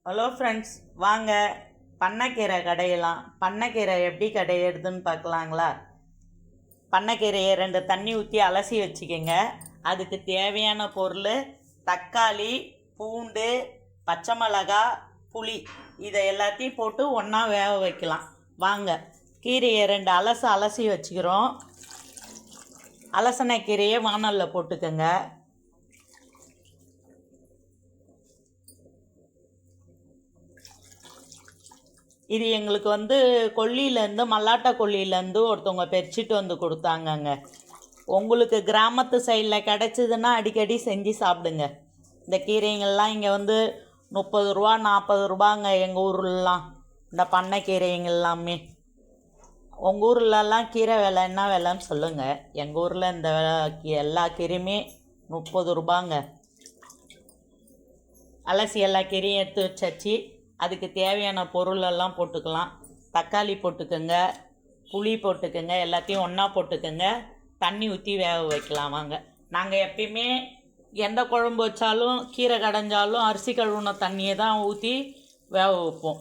Hello friends, வாங்க பண்ணைக்கீரை கடையலாம். பண்ணைக்கீரை எப்படி கடையிறதுன்னு பார்க்கலாங்களா? பண்ணைக்கீரையை 2 தண்ணி ஊற்றி அலசி வச்சுக்கோங்க. அதுக்கு தேவையான பொருள் தக்காளி, பூண்டு, பச்சை மிளகா, புளி, இதை எல்லாத்தையும் போட்டு ஒன்றா வேக வைக்கலாம். வாங்க, கீரையை 2 அலசி வச்சுக்கிறோம். அலசின கீரையை வாணலில் போட்டுக்கோங்க. இது எங்களுக்கு கொல்லியிலேருந்து மல்லாட்டை கொல்லியிலேருந்து ஒருத்தவங்க பறிச்சிட்டு வந்து கொடுத்தாங்கங்க. உங்களுக்கு கிராமத்து சைடில் கிடச்சிதுன்னா அடிக்கடி செஞ்சு சாப்பிடுங்க. இந்த கீரைங்கள்லாம் இங்கே 30 ரூபா 40 ரூபாங்க எங்கள் ஊர்லலாம். இந்த பண்ணை கீரைங்க எல்லாமே. உங்கள் ஊர்லலாம் கீரை விலை என்ன விலைன்னு சொல்லுங்கள். எங்கள் ஊரில் இந்த எல்லா கீரையுமே 30 ரூபாங்க. அலசி எல்லா கீரையும் எடுத்து வச்சாச்சு. அதுக்கு தேவையான பொருளெல்லாம் போட்டுக்கலாம். தக்காளி போட்டுக்கோங்க, புளி போட்டுக்கோங்க, எல்லாத்தையும் ஒன்றா போட்டுக்கோங்க. தண்ணி ஊற்றி வேக வைக்கலாம். வாங்க, நாங்கள் எப்பயுமே எந்த குழம்பு வச்சாலும் கீரை கடைஞ்சாலும் அரிசி கழுவுன தண்ணியை தான் ஊற்றி வேக வைப்போம்.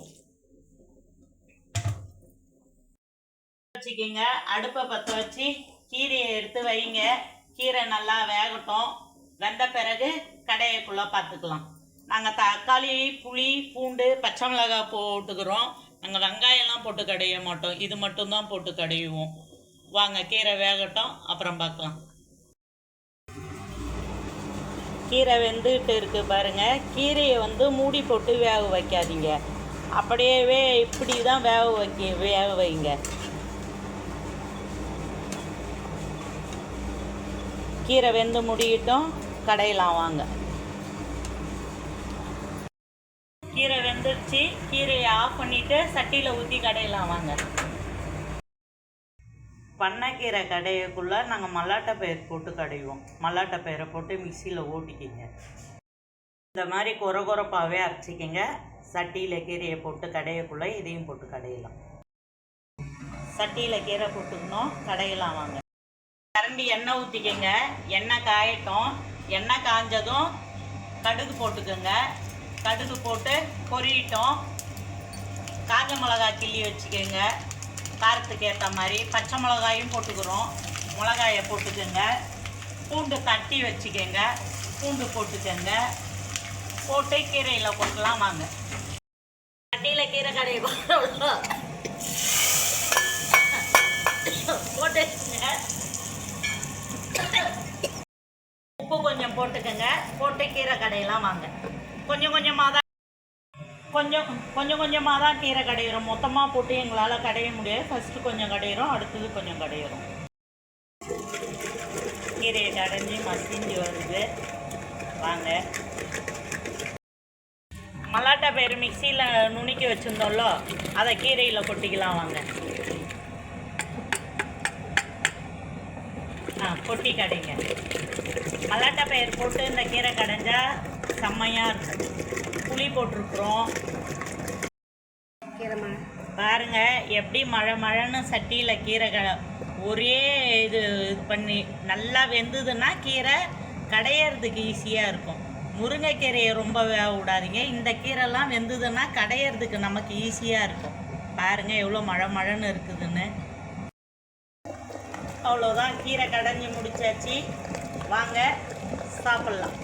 வச்சுக்கிங்க, அடுப்பை பற்ற வச்சு கீரையை எடுத்து வைங்க. கீரை நல்லா வேகட்டும். வெந்த பிறகு கடையக்குள்ளே பார்த்துக்கலாம். நாங்கள் தக்காளி, புளி, பூண்டு, பச்சை மிளகாய் போட்டுக்கிறோம். நாங்கள் வெங்காயம்லாம் போட்டு கடைய மாட்டோம். இது மட்டும்தான் போட்டு கடையுவோம். வாங்க, கீரை வேகட்டும், அப்புறம் பார்க்கலாம். கீரை வெந்துக்கிட்டு இருக்குது பாருங்கள். கீரையை மூடி போட்டு வேக வைக்காதீங்க. அப்படியே இப்படி தான் வேக வைங்க. கீரை வெந்து முடியட்டும், கடையலாம். வாங்க, கீரை வெந்துருச்சு. கீரையை ஆஃப் பண்ணிவிட்டு சட்டியில் ஊற்றி கடையலாம். வாங்க, பண்ணைக்கீரை கடையக்குள்ளே நாங்கள் மல்லாட்டை பயிர் போட்டு கடைவோம். மல்லாட்டை பயிரை போட்டு மிக்சியில் ஓட்டிக்கிங்க. இந்த மாதிரி கொரப்பாகவே அரைச்சிக்கிங்க. சட்டியில் கீரையை போட்டு கடையக்குள்ளே இதையும் போட்டு கடையலாம். சட்டியில் கீரை போட்டுக்கணும், கடையலாம். வாங்க, கரண்டி எண்ணெய் ஊற்றிக்கங்க. எண்ணெய் காயட்டும். எண்ணெய் காஞ்சதும் கடுகு போட்டுக்கோங்க. கடுகு போட்டு பொரியட்டும். காஞ்ச மிளகாய் கிள்ளி வச்சுக்கோங்க. காரத்துக்கு ஏற்ற மாதிரி பச்சை மிளகாயும் போட்டுக்கிறோம். மிளகாயை போட்டுக்கோங்க. பூண்டு தட்டி வச்சுக்கோங்க. பூண்டு போட்டுக்கோங்க. போட்டு கீரையில் போட்டுக்கலாம். வாங்க, சட்டியில் கீரை கடையை போட்டுக்கோங்க. உப்பு கொஞ்சம் போட்டுக்கோங்க. போட்டு கீரை கடையெல்லாம். வாங்க, கொஞ்சம் கொஞ்சமாக தான் கீரை கடையிறோம். மொத்தமாக போட்டு எங்களால் கடைய முடியாது. ஃபஸ்ட்டு கொஞ்சம் கடையிறோம், அடுத்தது கொஞ்சம் கடையிறோம். கீரையை கடைஞ்சி மசிஞ்சு வருது. வாங்க, மல்லாட்டை பயிர் மிக்சியில் நுணுக்கி வச்சுருந்தோம்ல, அதை கீரையில் கொட்டிக்கலாம். வாங்க, கொட்டி கடைங்க. மல்லாட்டை பயிர் போட்டு இந்த கீரை கடைஞ்சா செம்மையாக இருக்கும். புளி போட்டிருக்குறோம் பாருங்க. எப்படி மழைன்னு சட்டியில் கீரை ஒரே இது பண்ணி நல்லா வெந்ததுன்னா கீரை கடையிறதுக்கு ஈஸியாக இருக்கும். முருங்கைக்கீரையை ரொம்ப வேக விடாதீங்க. இந்த கீரைலாம் வெந்ததுன்னா கடையிறதுக்கு நமக்கு ஈஸியாக இருக்கும். பாருங்கள் எவ்வளோ மழைன்னு இருக்குதுன்னு. அவ்வளோதான், கீரை கடைஞ்சி முடிச்சாச்சு. வாங்க, சாப்பிட்லாம்.